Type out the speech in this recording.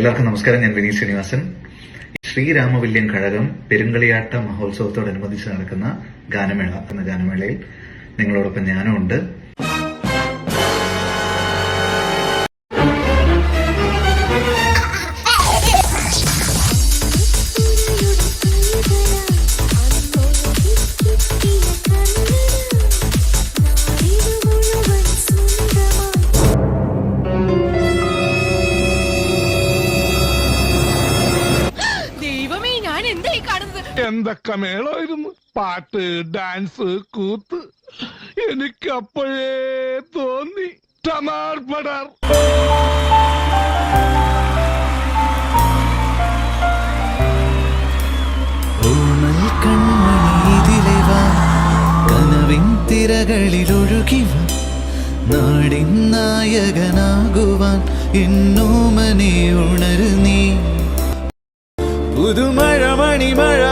എല്ലാവർക്കും നമസ്കാരം. ഞാൻ വിനീത് ശ്രീനിവാസൻ. ശ്രീരാമവല്യം കഴകം പെരുങ്കളിയാട്ട മഹോത്സവത്തോടനുബന്ധിച്ച് നടക്കുന്ന ഗാനമേള എന്ന ഗാനമേളയിൽ നിങ്ങളോടൊപ്പം ഞാനും ഉണ്ട്. എന്തൊക്കെ മേളായിരുന്നു, പാട്ട്, ഡാൻസ്, കൂത്ത്. എനിക്കപ്പോഴേ തോന്നി ടമാർ പടാർ. കനവിൻ തിരകളിലൊഴുകിവ നാടിൻ നായകനാകുവാൻ എന്നോമനെ ഉണരു നീ. പുതുമഴ മണിമഴ